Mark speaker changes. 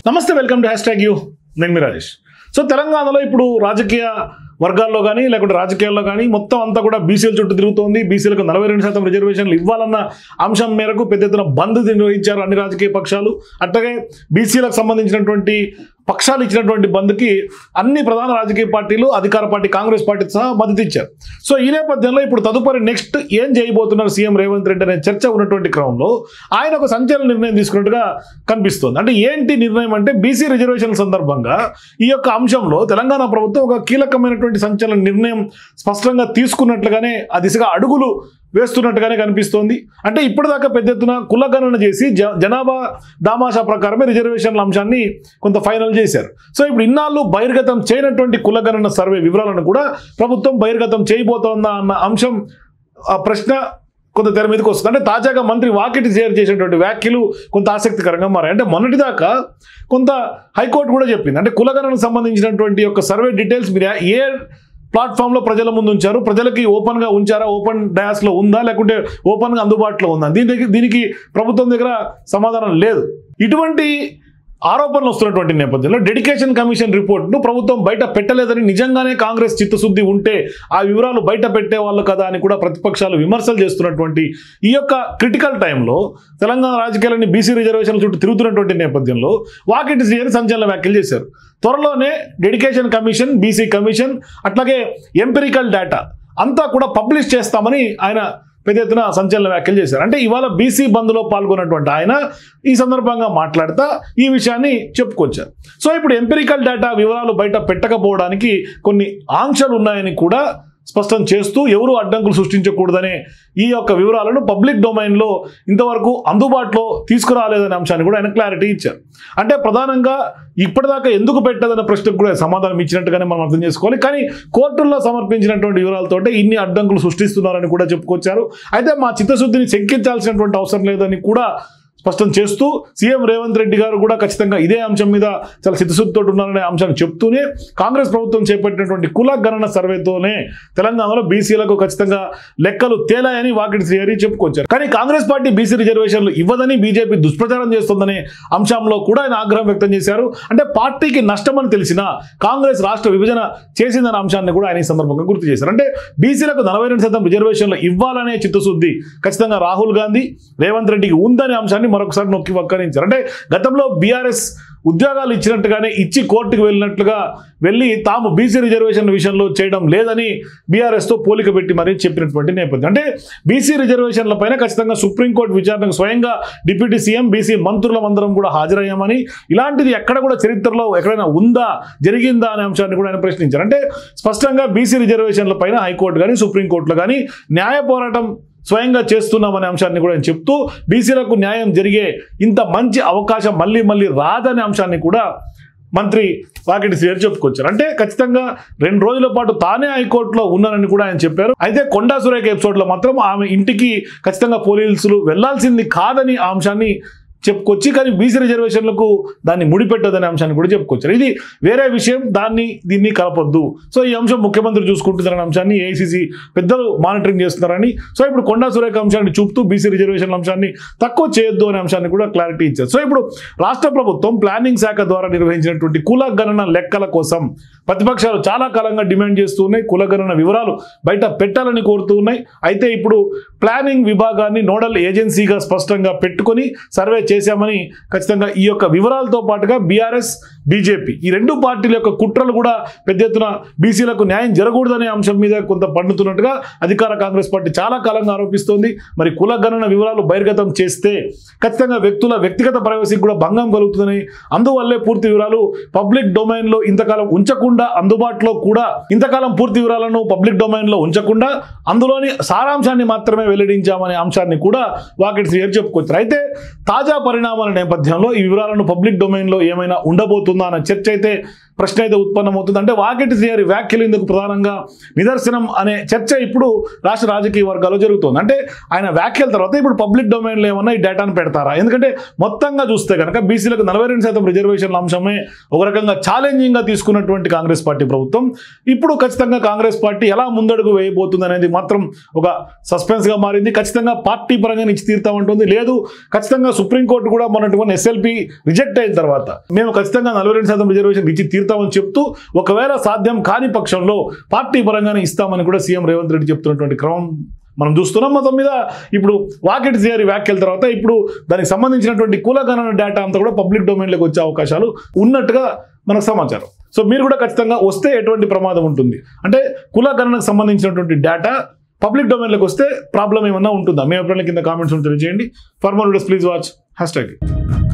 Speaker 1: నమస్తే, welcome to #you. నేను మీ Rajesh. So తెలంగాణలో ఇప్పుడు రాజకీయ వర్గాల్లో కానీ లేకుంటే రాజకీయాల్లో కానీ మొత్తం అంతా కూడా బీసీల చుట్టూ తిరుగుతోంది. బీసీలకు 42% రిజర్వేషన్లు ఇవ్వాలన్న అంశం మేరకు పెద్ద ఎత్తున బంద్ నిర్వహించారు అన్ని రాజకీయ పక్షాలు. అట్లాగే బీసీలకు సంబంధించినటువంటి పక్షాలు ఇచ్చినటువంటి బంద్కి అన్ని ప్రధాన రాజకీయ పార్టీలు, అధికార పార్టీ కాంగ్రెస్ పార్టీ సహా మద్దతు ఇచ్చారు. సో ఈ నేపథ్యంలో ఇప్పుడు తదుపరి నెక్స్ట్ ఏం చేయబోతున్నారు సీఎం రేవంత్ రెడ్డి అనే చర్చ ఉన్నటువంటి క్రమంలో ఆయన ఒక సంచలన నిర్ణయం తీసుకున్నట్టుగా కనిపిస్తోంది. అంటే ఏంటి నిర్ణయం అంటే, బీసీ రిజర్వేషన్ సందర్భంగా ఈ యొక్క అంశంలో తెలంగాణ ప్రభుత్వం ఒక కీలకమైనటువంటి సంచలన నిర్ణయం స్పష్టంగా తీసుకున్నట్లుగానే ఆ దిశగా అడుగులు వేస్తున్నట్టుగానే కనిపిస్తోంది. అంటే ఇప్పటిదాకా పెద్ద ఎత్తున కులగణన చేసి జనాభా దామాషా ప్రకారమే రిజర్వేషన్ల అంశాన్ని కొంత ఫైనల్ చేశారు. సో ఇప్పుడు ఇన్నాళ్ళు బహిర్గతం చేయనటువంటి కులగణన సర్వే వివరాలను కూడా ప్రభుత్వం బహిర్గతం చేయబోతోందా అన్న అంశం, ఆ ప్రశ్న కొంత తెర మీదకి వస్తుంది. అంటే తాజాగా మంత్రి వాకిటి షేర్ చేసినటువంటి వ్యాఖ్యలు కొంత ఆసక్తికరంగా మారాయి. అంటే మొన్నటిదాకా కొంత హైకోర్టు కూడా చెప్పింది, అంటే కులగణనకు సంబంధించినటువంటి యొక్క సర్వే డీటెయిల్స్ మీరు ఏ ప్లాట్ఫామ్లో ప్రజల ముందు ఉంచారు, ప్రజలకి ఓపెన్గా ఉంచారా, ఓపెన్ డయాస్లో ఉందా, లేకుంటే ఓపెన్గా అందుబాటులో ఉందా, దీనికి ప్రభుత్వం దగ్గర సమాధానం లేదు. ఇటువంటి ఆరోపణలు వస్తున్నటువంటి నేపథ్యంలో డెడికేషన్ కమిషన్ రిపోర్ట్ను ప్రభుత్వం బయట పెట్టలేదని, నిజంగానే కాంగ్రెస్ చిత్తశుద్ధి ఉంటే ఆ వివరాలు బయట పెట్టేవాళ్ళు కదా అని కూడా ప్రతిపక్షాలు విమర్శలు చేస్తున్నటువంటి ఈ యొక్క క్రిటికల్ టైంలో తెలంగాణ రాజకీయాలని బీసీ రిజర్వేషన్ల చుట్టూ తిరుగుతున్నటువంటి నేపథ్యంలో వాకిటి శ్రీహరి సంచలన వ్యాఖ్యలు చేశారు. త్వరలోనే డెడికేషన్ కమిషన్, బీసీ కమిషన్, అట్లాగే ఎంపిరికల్ డేటా అంతా కూడా పబ్లిష్ చేస్తామని ఆయన పెద్ద ఎత్తున సంచలన వ్యాఖ్యలు చేశారు. అంటే ఇవాళ బీసీ బంద్లో పాల్గొన్నటువంటి ఆయన ఈ సందర్భంగా మాట్లాడుతూ ఈ విషయాన్ని చెప్పుకొచ్చారు. సో ఇప్పుడు ఎంపిరికల్ డేటా వివరాలు బయట పెట్టకపోవడానికి కొన్ని ఆంక్షలు ఉన్నాయని కూడా స్పష్టం చేస్తూ, ఎవరు అడ్డంకులు సృష్టించకూడదనే ఈ యొక్క వివరాలను పబ్లిక్ డొమైన్లో ఇంతవరకు అందుబాటులో తీసుకురాలేదనే అంశాన్ని కూడా ఆయన క్లారిటీ ఇచ్చారు. అంటే ప్రధానంగా ఇప్పటిదాకా ఎందుకు పెట్టదన్న ప్రశ్నకు కూడా సమాధానం ఇచ్చినట్టుగానే మనం అర్థం చేసుకోవాలి. కానీ కోర్టుల్లో సమర్పించినటువంటి వివరాలతోటే ఇన్ని అడ్డంకులు సృష్టిస్తున్నారని కూడా చెప్పుకొచ్చారు. అయితే మా చిత్తశుద్ధిని శంకించాల్సినటువంటి అవసరం లేదని కూడా స్పష్టం చేస్తూ సీఎం రేవంత్ రెడ్డి గారు కూడా ఖచ్చితంగా ఇదే అంశం మీద చాలా చిత్తశుద్ధితో ఉన్నారనే అంశాన్ని చెప్తూనే, కాంగ్రెస్ ప్రభుత్వం చేపట్టినటువంటి కుల గణన సర్వేతోనే తెలంగాణలో బీసీలకు ఖచ్చితంగా లెక్కలు తేలాయని వాకిటి శ్రీహరి చెప్పుకొచ్చారు. కానీ కాంగ్రెస్ పార్టీ బీసీ రిజర్వేషన్లు ఇవ్వదని బీజేపీ దుష్ప్రచారం చేస్తుందనే అంశంలో కూడా ఆయన ఆగ్రహం వ్యక్తం చేశారు. అంటే పార్టీకి నష్టమని తెలిసినా కాంగ్రెస్ రాష్ట్ర విభజన చేసిందనే అంశాన్ని కూడా ఆయన ఈ సందర్భంగా గుర్తు చేశారు. అంటే బీసీలకు 42% రిజర్వేషన్లు ఇవ్వాలనే చిత్తశుద్ధి ఖచ్చితంగా రాహుల్ గాంధీ, రేవంత్ రెడ్డికి ఉందనే అంశాన్ని మరొకసారి నొక్కి వక్కారించారు. అంటే గతంలో బీఆర్ఎస్ ఉద్యోగాలు ఇచ్చినట్టుగానే ఇచ్చి కోర్టుకు వెళ్ళి తాము బీసీ రిజర్వేషన్ల విషయంలో చేయడం లేదని బీఆర్ఎస్తో పోలిక పెట్టి మరీ చెప్పినటువంటి నేపథ్యం. అంటే బీసీ రిజర్వేషన్ల పైన ఖచ్చితంగా సుప్రీంకోర్టు విచారణకు స్వయంగా డిప్యూటీ సీఎం, బీసీ మంత్రులమందరం కూడా హాజరయ్యామని, ఇలాంటిది ఎక్కడ కూడా చరిత్రలో ఎక్కడైనా ఉందా, జరిగిందా అనే అంశాన్ని కూడా ఆయన ప్రశ్నించారు. అంటే స్పష్టంగా బీసీ రిజర్వేషన్ల పైన హైకోర్టు కానీ సుప్రీంకోర్టులో కానీ న్యాయ పోరాటం స్వయంగా చేస్తున్నామనే అంశాన్ని కూడా చెప్తూ, బీసీలకు న్యాయం జరిగే ఇంత మంచి అవకాశం మళ్ళీ రాదనే అంశాన్ని కూడా మంత్రి వాకిటి శ్రీహరి చెప్పుకొచ్చారు. అంటే ఖచ్చితంగా 2 రోజుల పాటు తానే హైకోర్టులో ఉన్నానని కూడా ఆయన చెప్పారు. అయితే కొండా సురేఖ ఎపిసోడ్లో మాత్రం ఆమె ఇంటికి ఖచ్చితంగా పోలీసులు వెళ్లాల్సింది కాదని ఆ అంశాన్ని చెప్పుకొచ్చి, కానీ బీసీ రిజర్వేషన్లకు దాన్ని ముడిపెట్టదనే అంశాన్ని కూడా చెప్పుకొచ్చారు. ఇది వేరే విషయం, దీన్ని కలపొద్దు. సో ఈ అంశం ముఖ్యమంత్రి చూసుకుంటున్నారనే అంశాన్ని ఏఐసీసీ పెద్దలు మానిటరింగ్ చేస్తున్నారని, సో ఇప్పుడు కొండా సురేఖ అంశాన్ని చూపుతూ బీసీ రిజర్వేషన్ల అంశాన్ని తక్కువ చేయొద్దు అనే అంశాన్ని కూడా క్లారిటీ ఇచ్చారు. సో ఇప్పుడు రాష్ట్ర ప్రభుత్వం ప్లానింగ్ శాఖ ద్వారా నిర్వహించినటువంటి కుల గణన లెక్కల కోసం ప్రతిపక్షాలు చాలా కాలంగా డిమాండ్ చేస్తూ ఉన్నాయి. కుల గణన వివరాలు బయట పెట్టాలని కోరుతూ ఉన్నాయి. అయితే ఇప్పుడు ప్లానింగ్ విభాగాన్ని నోడల్ ఏజెన్సీగా స్పష్టంగా పెట్టుకొని సర్వే చేశామని, ఖచ్చితంగా ఈ యొక్క వివరాలతో పాటుగా బీఆర్ఎస్, బీజేపీ ఈ 2 పార్టీల యొక్క కుట్రలు కూడా పెద్ద ఎత్తున బీసీలకు న్యాయం జరగకూడదనే అంశం మీద కొంత పండుతున్నట్టుగా అధికార కాంగ్రెస్ పార్టీ చాలా కాలంగా ఆరోపిస్తోంది. మరి కుల గణన వివరాలు బహిర్గతం చేస్తే ఖచ్చితంగా వ్యక్తుల వ్యక్తిగత ప్రైవసీకి కూడా భంగం కలుగుతుందని, అందువల్లే పూర్తి వివరాలు పబ్లిక్ డొమైన్లో ఇంతకాలం ఉంచకుండా, అందుబాటులో కూడా ఇంతకాలం పూర్తి వివరాలను పబ్లిక్ డొమైన్లో ఉంచకుండా అందులోని సారాంశాన్ని మాత్రమే వెల్లడించామనే అంశాన్ని కూడా వాకిటి శ్రీహరి చెప్పుకొచ్చారు. అయితే తాజా పరిణామాల నేపథ్యంలో ఈ వివరాలను పబ్లిక్ డొమైన్లో ఏమైనా ఉండబోతుందా అన్న చర్చ అయితే ప్రశ్న అయితే ఉత్పన్నమవుతుంది. అంటే వాకిటి శ్రీహరి వ్యాఖ్యలు ఇందుకు ప్రధానంగా నిదర్శనం అనే చర్చ ఇప్పుడు రాష్ట్ర రాజకీయ వర్గాల్లో జరుగుతుంది. అంటే ఆయన వ్యాఖ్యల తర్వాత ఇప్పుడు పబ్లిక్ డొమైన్లో ఏమన్నా ఈ డేటాను పెడతారా? ఎందుకంటే మొత్తంగా చూస్తే కనుక బీసీలకు 42% రిజర్వేషన్ల అంశమే ఒక రకంగా ఛాలెంజింగ్గా తీసుకున్నటువంటి కాంగ్రెస్ పార్టీ ప్రభుత్వం ఇప్పుడు ఖచ్చితంగా కాంగ్రెస్ పార్టీ ఎలా ముందడుగు వేయబోతుంది అనేది మాత్రం ఒక సస్పెన్స్గా మారింది. ఖచ్చితంగా పార్టీ పరంగా ఇచ్చి తీరుతామంటుంది. లేదు ఖచ్చితంగా సుప్రీంకోర్టు కూడా మొన్నటి ఎస్ఎల్పి రిజెక్ట్ అయిన తర్వాత మేము ఖచ్చితంగా 42% రిజర్వేషన్ ఇచ్చి తీరుతామని చెప్తూ ఒకవేళ సాధ్యం కాని పక్షంలో పార్టీ పరంగానే ఇస్తామని కూడా సీఎం రేవంత్ రెడ్డి చెప్తున్నటువంటి క్రమం మనం చూస్తున్నాం. మొత్తం మీద ఇప్పుడు వాకిటి శ్రీహరి వ్యాఖ్యల తర్వాత ఇప్పుడు దానికి సంబంధించినటువంటి కులగణన డేటా అంతా కూడా పబ్లిక్ డొమైన్లోకి వచ్చే అవకాశాలు ఉన్నట్టుగా మనకు సమాచారం. సో మీరు కూడా ఖచ్చితంగా వస్తే ఎటువంటి ప్రమాదం ఉంటుంది అంటే కులగణనకు సంబంధించినటువంటి డేటా పబ్లిక్ డొమైన్లోకి వస్తే ప్రాబ్లం ఏమన్నా ఉంటుందా? మీ అభిప్రాయాల కింద కామెంట్స్ తెలియజేయండి. For more videos please watch #.